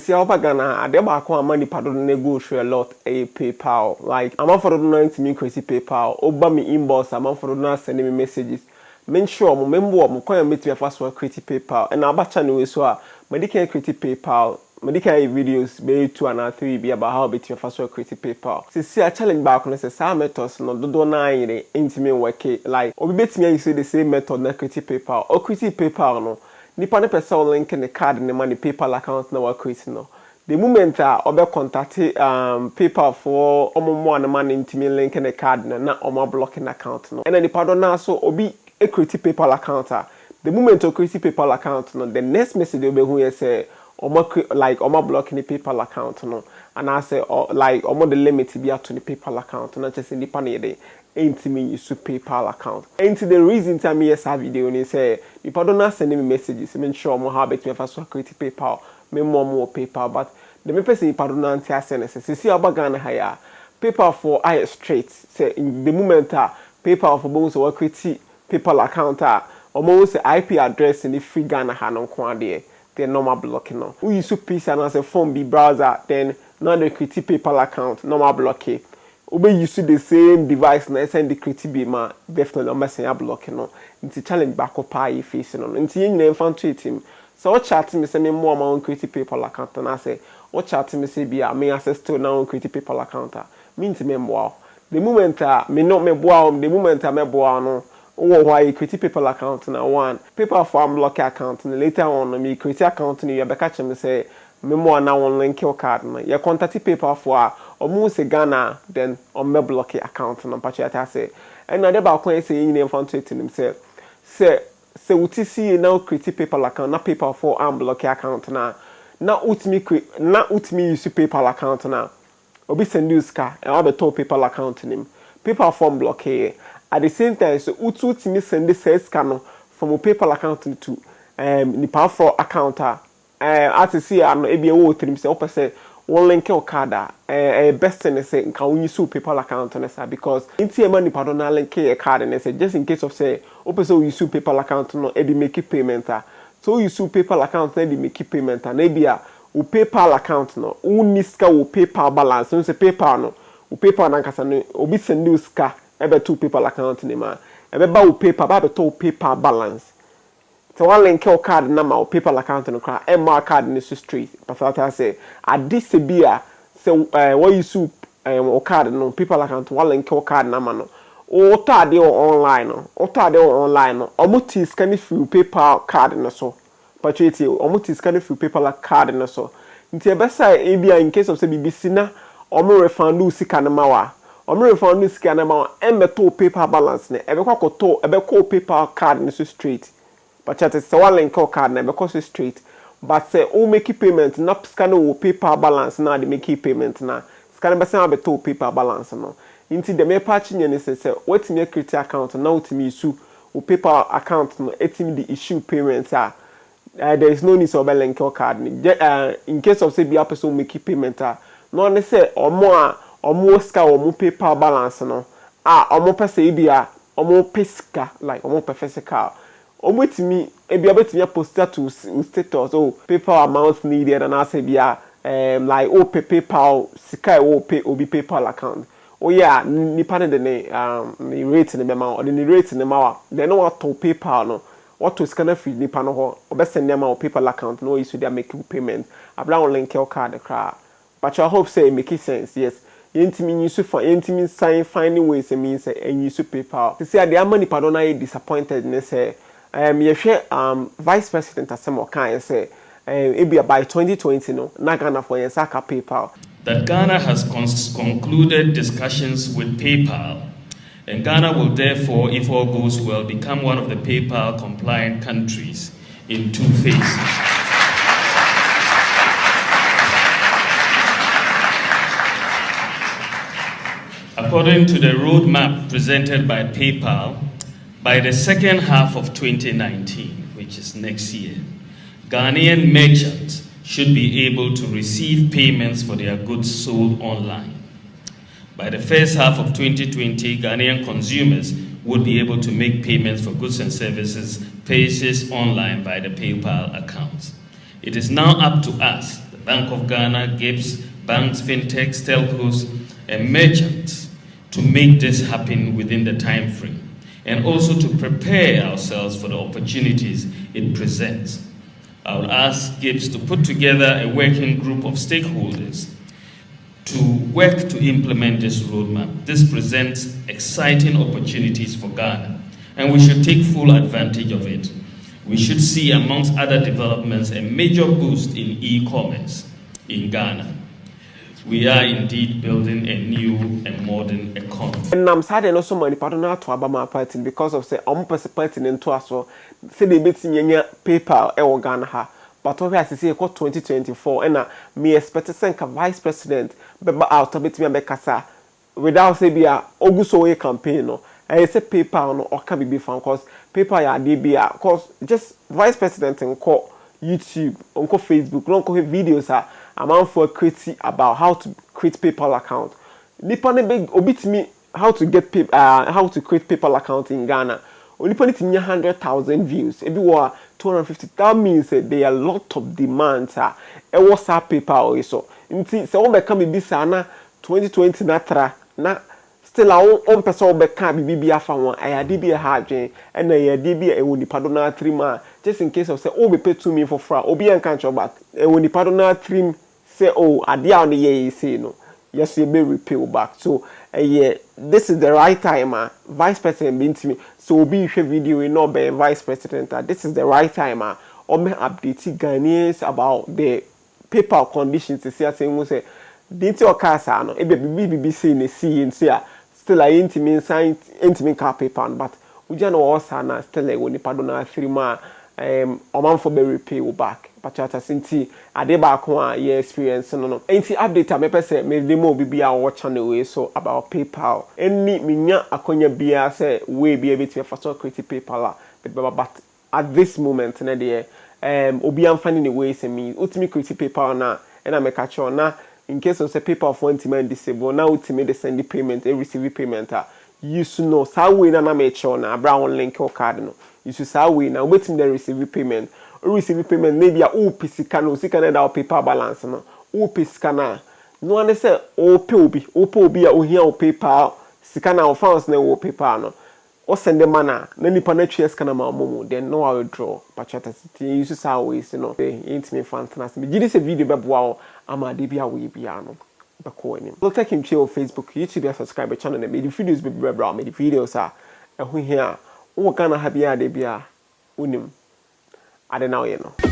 See how Ghana, they back on money pardon they go through a lot a PayPal. Like I'm for the to me crazy PayPal. Oba me inbox, I'm for the sending me messages. Make sure mo member mo call meet me first one create PayPal. And now back channel is so me can create PayPal. Me can videos be 2 and 3 be about how bit your first one create PayPal. See a challenge back on say some methods no do na yin intimi work like obi bet me use the same method na create PayPal. Or create PayPal no. Nipa ne person link in the card ne money PayPal account na wa create no. The moment obe contact PayPal for omo na money intimi link in the card na omo blocking account no. And then nipa do na so obi e create PayPal account the moment o create PayPal account no the next message obe hu ye say omo blocking the PayPal account no. And I say like omo the limit be to the PayPal account no just nipa ne dey intimi use PayPal account. And the reason time me yes video ni say if I don't send me messages, make sure mo have it me first create PayPal, me more PayPal, but the me person if I don't answer send see about Ghana higher PayPal for I straight say in the moment PayPal for bones or create PayPal account almost IP address in the free Ghana ha no kwa there the normal blocking no. We use PC and as a phone be browser then now the create PayPal account normal blockade. Ube use the same device na send the creative be ma definitely on messenger blocking no. It's challenge back up pie face no. It's yin na infantry him. So what chat me say me more my own creative PayPal account and I say what chat me say be me access to now creative PayPal account means me more. The moment me not me boa the moment me boa no oh why creative PayPal account na one PayPal for block account and later on me creative account ni you be catch me say me more now on link your card no. You contact PayPal for almost a Ghana then on my block account and I say and now the back when say in infantry himself say we see now create PayPal account not PayPal for block account now ut me use PayPal account now obi send you scar and I be told PayPal account name PayPal form block here at the same time so ut me send this scan from a PayPal account to nipa for account as see no e be wo trim say opese one link your card best thing say can we use PayPal account on say because inti e money pardon na link your card and say just in case of say opese we use PayPal account no e be make payment so you use PayPal account na e make payment na e be a o PayPal account no uniska o PayPal balance so say PayPal no o PayPal na kasa no obi send you ska e be to PayPal account ni ma e be ba o PayPal ba be to PayPal balance. So one link your card number or PayPal account no cry my card in the street but I say at this beer say what you soup or card no PayPal account one link your card number no or tade online no or tade online no omuti scan through PayPal card no so purchase omuti scan through PayPal card no so nti e be say in case of say BBC na omo refund you sika na mawa omo refund you sika na mawa embeto PayPal balance ne e be kwakoto e be call PayPal card no so straight. But chat is one link your card na because it's straight. But say o make payment na scan o PayPal balance na the make payment na scan be say abeto PayPal balance no. Inti the me patch nye say wetin me create account na wetin issue o PayPal account no etim the issue payment there is no need to link your card in case of say be a person make payment no ne say omo scan omo PayPal balance no omo pese e bia omo pesca like omo physical omwetimi ebia betimi poster to status PayPal amount needed and I say bia like PayPal sika pay obi PayPal account yeah nipa ne the rate ne bema or the rate ne ma then no what to PayPal no what to scan free nipa no ho obesend dem ma PayPal account no use there make payment abla on link your card cra but I hope say it make sense yes yentimi use for yentimi sign finding ways means and use PayPal to say the money pardon I disappointed ne say Vice President Asemo can say it be by 2020 no na Ghana for Saka PayPal that Ghana has concluded discussions with PayPal and Ghana will therefore, if all goes well, become one of the PayPal compliant countries in 2 phases. According to the roadmap presented by PayPal, by the second half of 2019, which is next year, Ghanaian merchants should be able to receive payments for their goods sold online. By the first half of 2020, Ghanaian consumers would be able to make payments for goods and services purchased online by the PayPal accounts. It is now up to us, Bank of Ghana, GIBS, banks, fintechs, telcos, and merchants to make this happen within the time frame, and also to prepare ourselves for the opportunities it presents. I will ask GIBS to put together a working group of stakeholders to work to implement this roadmap. This presents exciting opportunities for Ghana, and we should take full advantage of it. We should see, amongst other developments, a major boost in e-commerce in Ghana. We are indeed building a new and modern economy. And I'm sad and also money pardon to Abama party because of say party into us so say they bet in PayPal e Ghana ha. But over as say 2024 and me expect say vice president beba out of me kasa without say be a Oguso way campaign no. I say PayPal no or can be found cause PayPal ya DBA cause just vice president and call YouTube, on Facebook, on videos a man for create about how to create PayPal account. Nipa ne big obit me how to get how to create PayPal account in Ghana. Only put it in 100,000 views. If you are 250, that means there are a lot of demands. E was a PayPal also. Inti se on become bisa na 2020 natra na still on person beka bibi afa won ayade bi ha adwen e na ayade bi e woni pado na trim just in case of say oh be pay to me for free obi en kan cho back e woni pado na trim say oh ade a on ye say no yes you be repay back so yeah this is the right time vice president be me so obi hwe video we no be vice president this is the right time or me update Ghanaians about the PayPal conditions to say say didn't your casa no e be bibi say ne see in say still I intimate sign intimate car paper but we just know also na still like when nipa do na 3 ma oman for be repay back but chata sinti ade ba ko a ye experience no enti update me pese me demo bibi a watch channel we so about PayPal any minya akonya bia say we be able to for create PayPal but at this moment na dey obi am finding the way say me ultimate create PayPal na and I make catch on na in case of say PayPal for man disable now ultimate they send the payment and receive payment you should know how we na make sure na brown link or card no you should say we now waiting the receive payment or receive payment maybe a pisika no sika na that PayPal balance no pisika na no one say ope obi a ohia o PayPal sika na o funds na o PayPal no or send the mana na nipa na twa sika na ma momo then no I withdraw pachata you should say we you know ain't me fantastic me give this a video beboa ama de bia we bia no bako anim look take him on Facebook YouTube and subscribe to channel and make the videos be bra make the videos eho here wo Ghana ha bia de bia unim ade na o ye no